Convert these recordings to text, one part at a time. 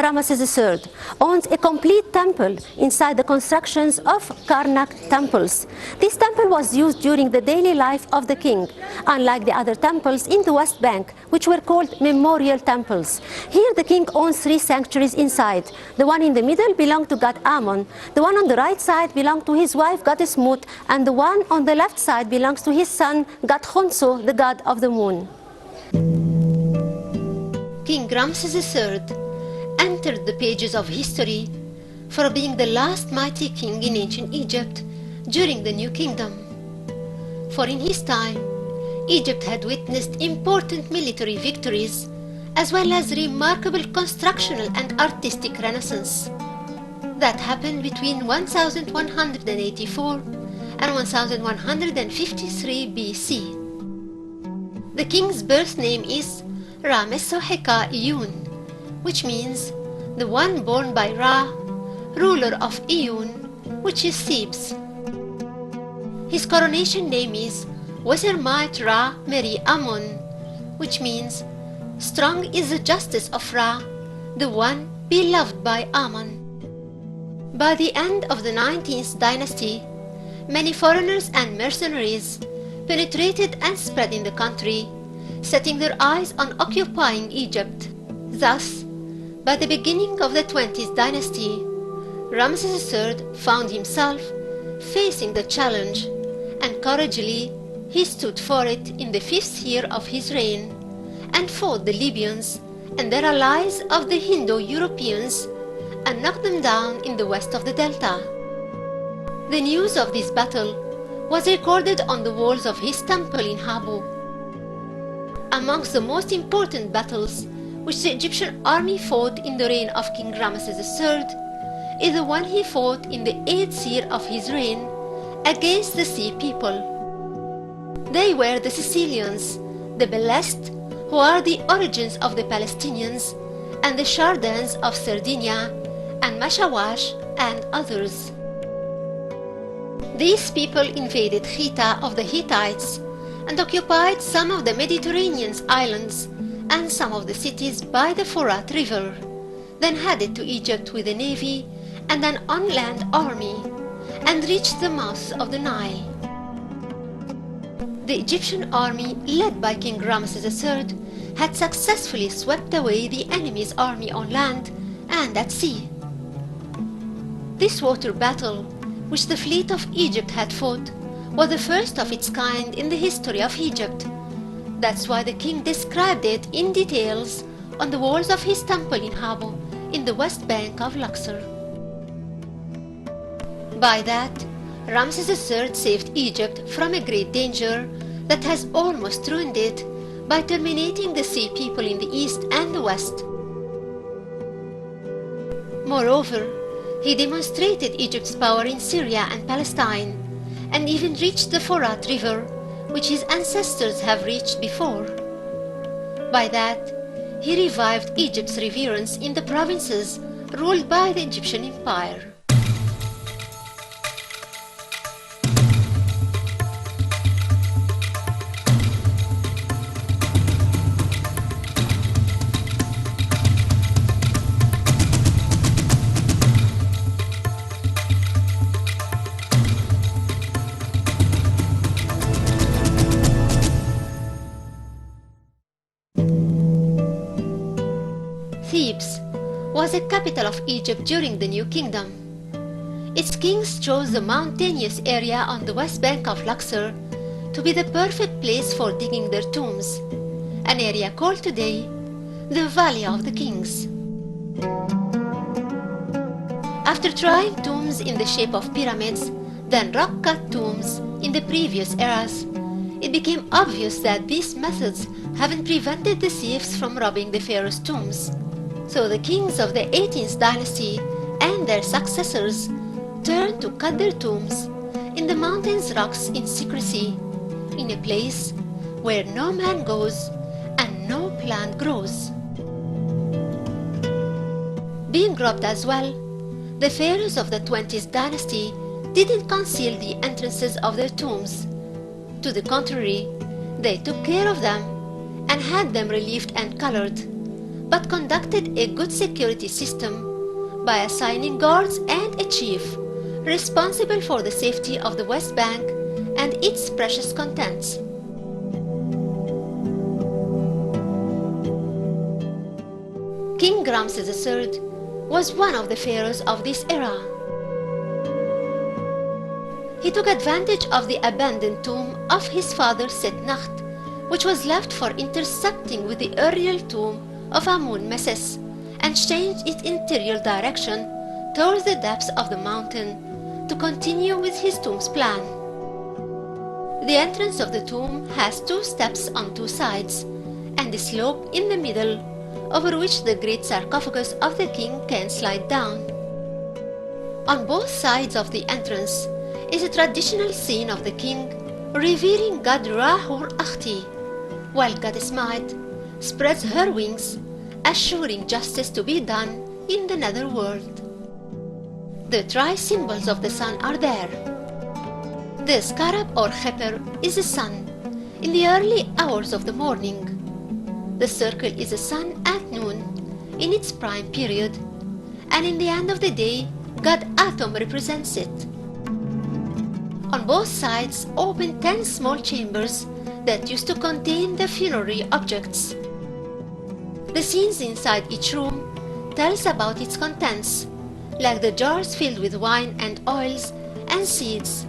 Ramses III, owns a complete temple inside the constructions of Karnak temples. This temple was used during the daily life of the king, unlike the other temples in the West Bank, which were called memorial temples. Here the king owns 3 sanctuaries inside. The one in the middle belonged to god Ammon, the one on the right side belonged to his wife goddess Mut, and the one on the left side belongs to his son god Khonsu, the god of the moon. King Ramses III entered the pages of history for being the last mighty king in ancient Egypt during the New Kingdom. For in his time, Egypt had witnessed important military victories as well as remarkable constructional and artistic renaissance that happened between 1184 and 1153 BC. The king's birth name is Ramses III, which means the one born by Ra, ruler of Iyun, which is Thebes. His coronation name is Wesermait Ra Meri Ammon, which means strong is the justice of Ra, the one beloved by Ammon. By the end of the 19th dynasty, many foreigners and mercenaries penetrated and spread in the country, setting their eyes on occupying Egypt. Thus, by the beginning of the 20th dynasty, Ramses III found himself facing the challenge, and courageously he stood for it in the 5th year of his reign and fought the Libyans and their allies of the Indo-Europeans and knocked them down in the west of the Delta. The news of this battle was recorded on the walls of his temple in Habu. Amongst the most important battles which the Egyptian army fought in the reign of King Ramses III is the one he fought in the 8th year of his reign against the Sea people. They were the Sicilians, the Belest, who are the origins of the Palestinians, and the Chardans of Sardinia, and Mashawash, and others. These people invaded Khita of the Hittites and occupied some of the Mediterranean islands and some of the cities by the Forat River, then headed to Egypt with a navy and an on-land army, and reached the mouth of the Nile. The Egyptian army, led by King Ramses III, had successfully swept away the enemy's army on land and at sea. This water battle, which the fleet of Egypt had fought, was the first of its kind in the history of Egypt. That's why the king described it in details on the walls of his temple in Habu, in the west bank of Luxor. By that, Ramses III saved Egypt from a great danger that has almost ruined it by terminating the Sea people in the east and the west. Moreover, he demonstrated Egypt's power in Syria and Palestine, and even reached the Forat River, which his ancestors have reached before. By that, he revived Egypt's reverence in the provinces ruled by the Egyptian Empire. Thebes was the capital of Egypt during the New Kingdom. Its kings chose the mountainous area on the west bank of Luxor to be the perfect place for digging their tombs, an area called today the Valley of the Kings. After trying tombs in the shape of pyramids, then rock-cut tombs in the previous eras, it became obvious that these methods haven't prevented the thieves from robbing the pharaoh's tombs. So the kings of the 18th dynasty and their successors turned to cut their tombs in the mountain's rocks in secrecy, in a place where no man goes and no plant grows. Being robbed as well, the pharaohs of the 20th dynasty didn't conceal the entrances of their tombs. To the contrary, they took care of them and had them relieved and colored, but conducted a good security system by assigning guards and a chief responsible for the safety of the West Bank and its precious contents. King Ramses III was one of the pharaohs of this era. He took advantage of the abandoned tomb of his father Setnacht, which was left for intersecting with the earlier tomb of Amun-Meses, and changed its interior direction towards the depths of the mountain to continue with his tomb's plan. The entrance of the tomb has 2 steps on 2 sides, and a slope in the middle over which the great sarcophagus of the king can slide down. On both sides of the entrance is a traditional scene of the king revering god Ra-Hur-Akhti, while goddess Maat spreads her wings, assuring justice to be done in the netherworld. The tri-symbols of the sun are there. The scarab or kheper is the sun in the early hours of the morning. The circle is the sun at noon in its prime period, and in the end of the day, god Atum represents it. On both sides open 10 small chambers that used to contain the funerary objects. The scenes inside each room tells about its contents, like the jars filled with wine and oils and seeds,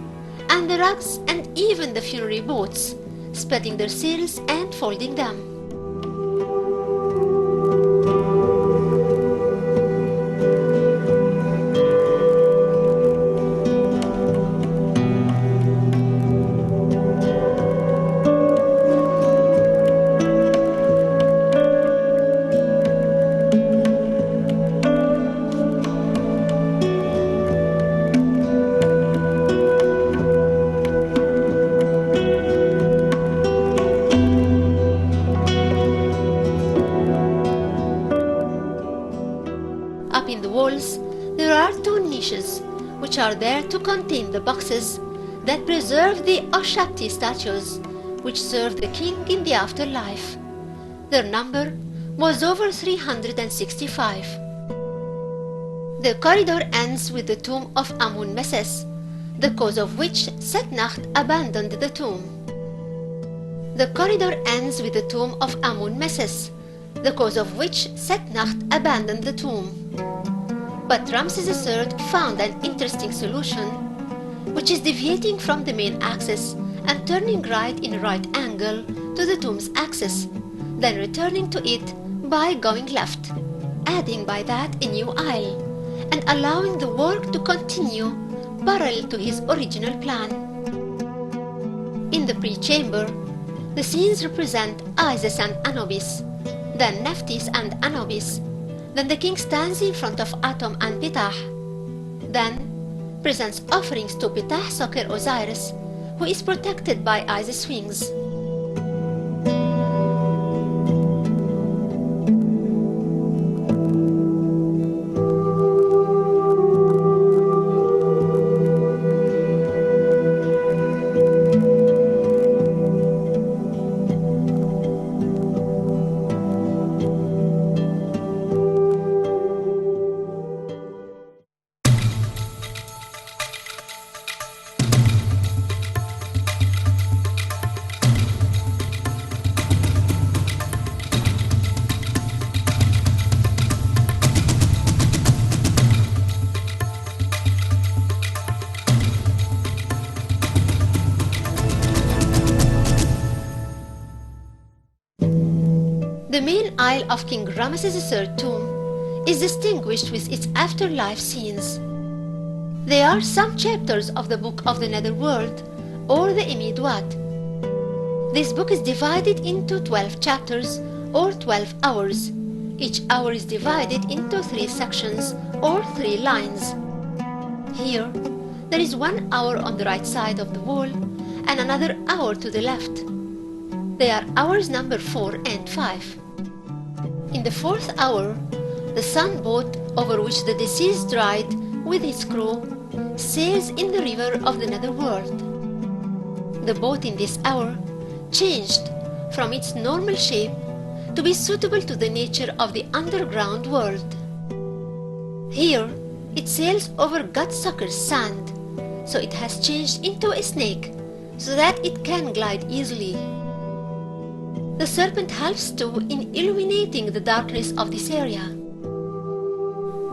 and the rugs and even the funerary boats, spreading their sails and folding them. Up in the walls, there are 2 niches which are there to contain the boxes that preserve the Oshakti statues which served the king in the afterlife. Their number was over 365. The corridor ends with the tomb of Amun-Meses, the cause of which Setnacht abandoned the tomb. The corridor ends with the tomb of Amun-Meses, the cause of which Setnacht abandoned the tomb. But Ramses III found an interesting solution, which is deviating from the main axis and turning right in a right angle to the tomb's axis, then returning to it by going left, adding by that a new aisle, and allowing the work to continue parallel to his original plan. In the pre-chamber, the scenes represent Isis and Anubis, then Nephthys and Anubis, then the king stands in front of Atum and Ptah, then presents offerings to Ptah Soker Osiris, who is protected by Isis' wings. The main aisle of King Ramses III tomb is distinguished with its afterlife scenes. They are some chapters of the Book of the Netherworld, or the Imidwat. This book is divided into 12 chapters, or 12 hours. Each hour is divided into 3 sections, or 3 lines. Here, there is 1 hour on the right side of the wall, and another hour to the left. They are hours number 4 and 5. In the 4th hour, the sun boat over which the deceased ride with his crew sails in the river of the netherworld. The boat in this hour changed from its normal shape to be suitable to the nature of the underground world. Here, it sails over Godsucker's sand, so it has changed into a snake so that it can glide easily. The serpent helps too in illuminating the darkness of this area.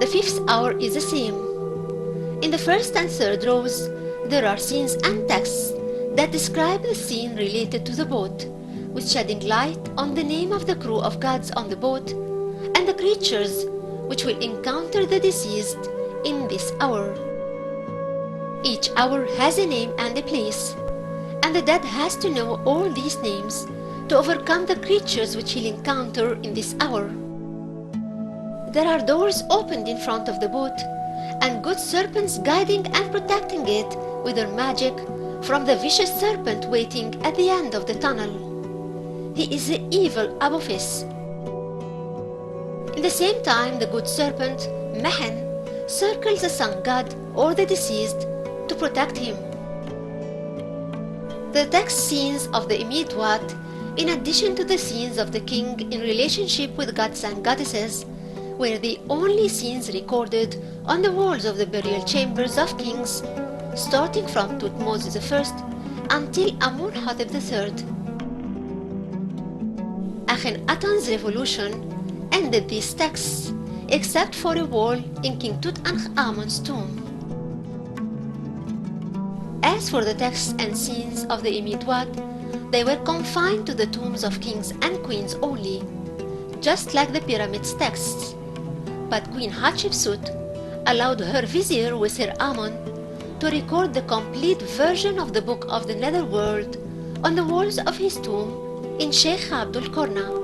The fifth hour is the same. In the first and third rows, there are scenes and texts that describe the scene related to the boat, with shedding light on the name of the crew of gods on the boat and the creatures which will encounter the deceased in this hour. Each hour has a name and a place, and the dead has to know all these names to overcome the creatures which he'll encounter in this hour. There are doors opened in front of the boat, and good serpents guiding and protecting it with their magic from the vicious serpent waiting at the end of the tunnel. He is the evil Apophis. In the same time, the good serpent, Mehen, circles the sun god or the deceased to protect him. The text scenes of the Imidwat, in addition to the scenes of the king in relationship with gods and goddesses, were the only scenes recorded on the walls of the burial chambers of kings, starting from Thutmose I until Amun-Hotep III. Akhenaton's revolution ended these texts, except for a wall in King Tutankhamun's tomb. As for the texts and scenes of the Imidwat, they were confined to the tombs of kings and queens only, just like the pyramids texts. But Queen Hatshepsut allowed her vizier Wazir Amon to record the complete version of the Book of the Netherworld on the walls of his tomb in Sheikh Abdul Korna.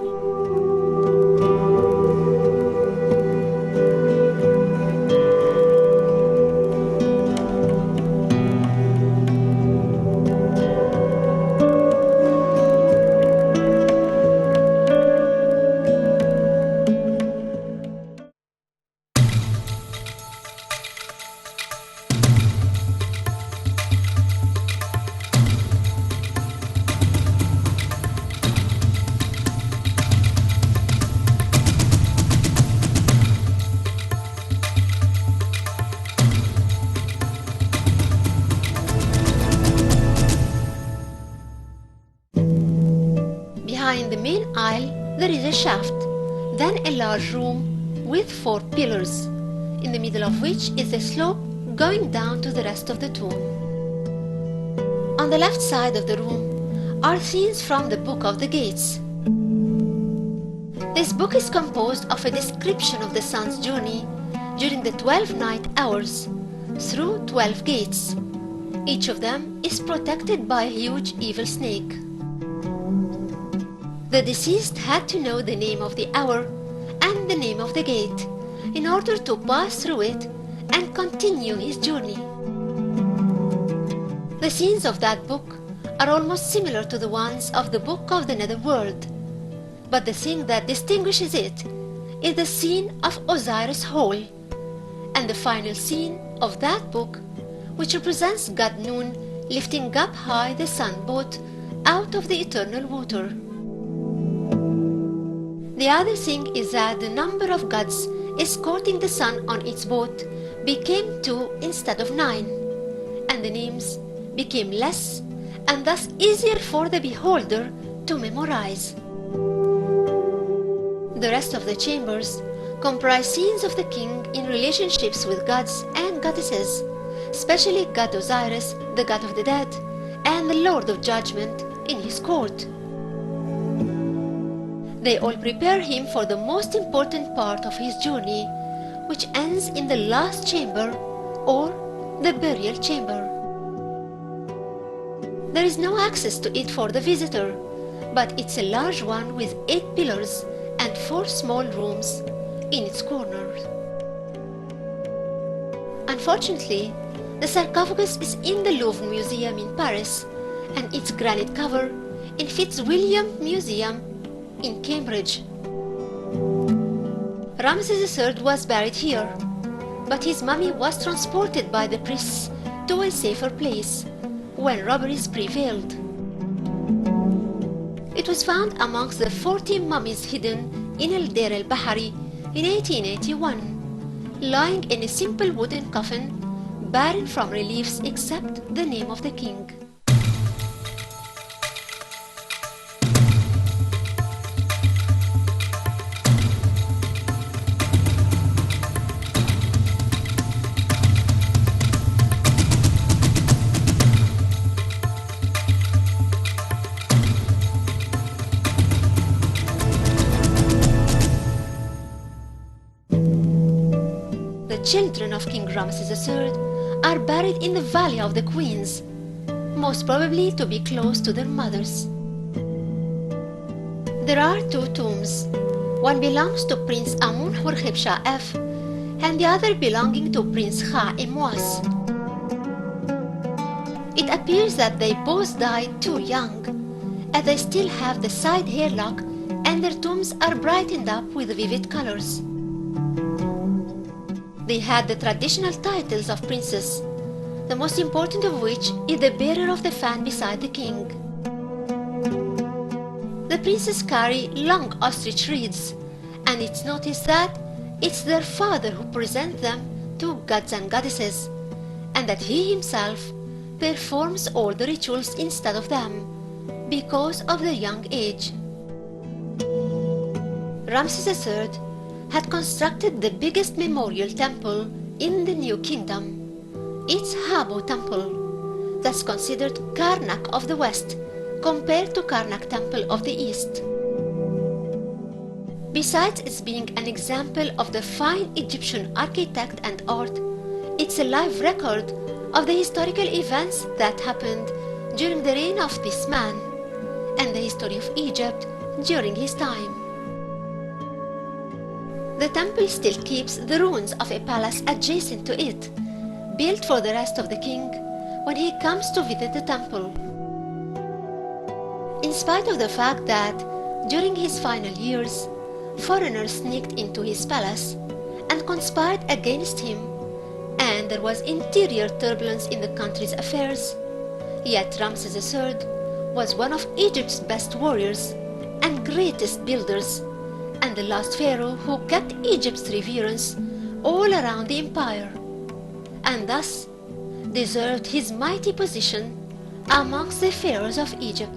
Behind the main aisle there is a shaft, then a large room with 4 pillars, in the middle of which is a slope going down to the rest of the tomb. On the left side of the room are scenes from the Book of the Gates. This book is composed of a description of the sun's journey during the 12 night hours through 12 gates. Each of them is protected by a huge evil snake. The deceased had to know the name of the hour and the name of the gate in order to pass through it and continue his journey. The scenes of that book are almost similar to the ones of the Book of the Netherworld, but the thing that distinguishes it is the scene of Osiris' Hall and the final scene of that book, which represents God Nun lifting up high the sun boat out of the eternal water. The other thing is that the number of gods escorting the sun on its boat became 2 instead of 9, and the names became less and thus easier for the beholder to memorize. The rest of the chambers comprise scenes of the king in relationships with gods and goddesses, especially God Osiris, the god of the dead, and the Lord of Judgment in his court. They all prepare him for the most important part of his journey, which ends in the last chamber or the burial chamber. There is no access to it for the visitor, but it's a large one with 8 pillars and 4 small rooms in its corners. Unfortunately, the sarcophagus is in the Louvre Museum in Paris and its granite cover in Fitzwilliam Museum in Cambridge. Ramses III was buried here, but his mummy was transported by the priests to a safer place when robberies prevailed. It was found amongst the 40 mummies hidden in El Deir el-Bahari in 1881, lying in a simple wooden coffin, barren from reliefs except the name of the king. The children of King Ramses III are buried in the Valley of the Queens, most probably to be close to their mothers. There are two tombs. One belongs to Prince Amun Horheb Shah F and the other belonging to Prince Kha Emwas. It appears that they both died too young, and they still have the side hairlock, and their tombs are brightened up with vivid colors. They had the traditional titles of princes, the most important of which is the bearer of the fan beside the king. The princes carry long ostrich reeds, and it's noticed that it's their father who presents them to gods and goddesses, and that he himself performs all the rituals instead of them, because of their young age. Ramses III had constructed the biggest memorial temple in the New Kingdom. It's Habo Temple, that's considered Karnak of the West compared to Karnak Temple of the East. Besides its being an example of the fine Egyptian architect and art, it's a live record of the historical events that happened during the reign of this man and the history of Egypt during his time. The temple still keeps the ruins of a palace adjacent to it, built for the rest of the king when he comes to visit the temple. In spite of the fact that, during his final years, foreigners sneaked into his palace and conspired against him, and there was interior turbulence in the country's affairs, yet Ramses III was one of Egypt's best warriors and greatest builders, and the last pharaoh who kept Egypt's reverence all around the empire, and thus deserved his mighty position amongst the pharaohs of Egypt.